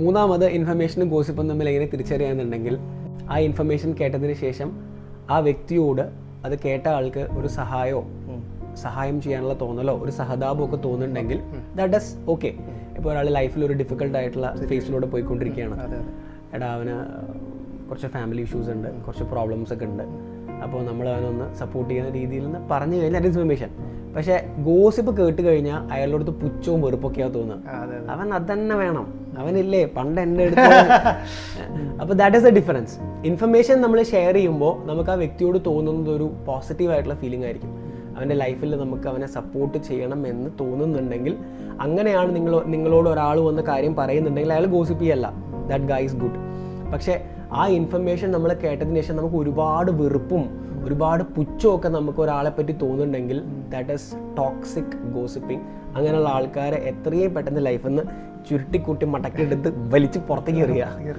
മൂന്നാമത് ഇൻഫർമേഷനും ഗോസിപ്പും തമ്മിൽ എങ്ങനെ തിരിച്ചറിയാന്നുണ്ടെങ്കിൽ ആ ഇൻഫർമേഷൻ കേട്ടതിന് ശേഷം ആ വ്യക്തിയോട് അത് കേട്ട ആൾക്ക് ഒരു സഹായം ചെയ്യാനുള്ള തോന്നലോ ഒരു സഹതാപമോ ഒക്കെ തോന്നുന്നുണ്ടെങ്കിൽ ദാറ്റ് ഇസ് ഓക്കെ. ഇപ്പോൾ ഒരാൾ ലൈഫിൽ ഒരു ഡിഫിക്കൽട്ട് ആയിട്ടുള്ള ഫേസിലൂടെ പോയിക്കൊണ്ടിരിക്കുകയാണ്, എടാ അവന് കുറച്ച് ഫാമിലി ഇഷ്യൂസ് ഉണ്ട്, കുറച്ച് പ്രോബ്ലംസ് ഒക്കെ ഉണ്ട്, അപ്പോൾ നമ്മൾ അവനൊന്ന് സപ്പോർട്ട് ചെയ്യുന്ന രീതിയിൽ നിന്ന് പറഞ്ഞു കഴിഞ്ഞാൽ അത് ഇൻഫർമേഷൻ. പക്ഷേ ഗോസിപ്പ് കേട്ട് കഴിഞ്ഞാൽ അയാളുടെ അടുത്ത് പുച്ഛവും വെറുപ്പൊക്കെയാണ് തോന്നുക. അവൻ അതന്നെ വേണം, അവനില്ലേ പണ്ട് എൻ്റെ അടുത്ത്. അപ്പോൾ that is the difference. Information നമ്മൾ ഷെയർ ചെയ്യുമ്പോൾ നമുക്ക് ആ വ്യക്തിയോട് തോന്നുന്നത് ഒരു പോസിറ്റീവായിട്ടുള്ള ഫീലിംഗ് ആയിരിക്കും. അവൻ്റെ ലൈഫിൽ നമുക്ക് അവനെ സപ്പോർട്ട് ചെയ്യണം എന്ന് തോന്നുന്നുണ്ടെങ്കിൽ, അങ്ങനെയാണ് നിങ്ങളോട് ഒരാൾ വന്ന കാര്യം പറയുന്നുണ്ടെങ്കിൽ അയാൾ ഗോസിപ്പ് ചെയ്യല്ല, ദാറ്റ് ഗായ് ഈസ് ഗുഡ്. പക്ഷേ ആ ഇൻഫർമേഷൻ നമ്മൾ കേട്ടതിന് ശേഷം നമുക്ക് ഒരുപാട് വെറുപ്പും ഒരുപാട് പുച്ഛമൊക്കെ നമുക്ക് ഒരാളെ പറ്റി തോന്നുന്നുണ്ടെങ്കിൽ ദാറ്റ് ഈസ് ടോക്സിക് ഗോസിപ്പിംഗ്. അങ്ങനെയുള്ള ആൾക്കാരെ എത്രയും പെട്ടെന്ന് ലൈഫിൽ നിന്ന് ചുരുട്ടിക്കൂട്ടി മടക്കിയെടുത്ത് വലിച്ച് പുറത്തേക്ക് എറിയുക.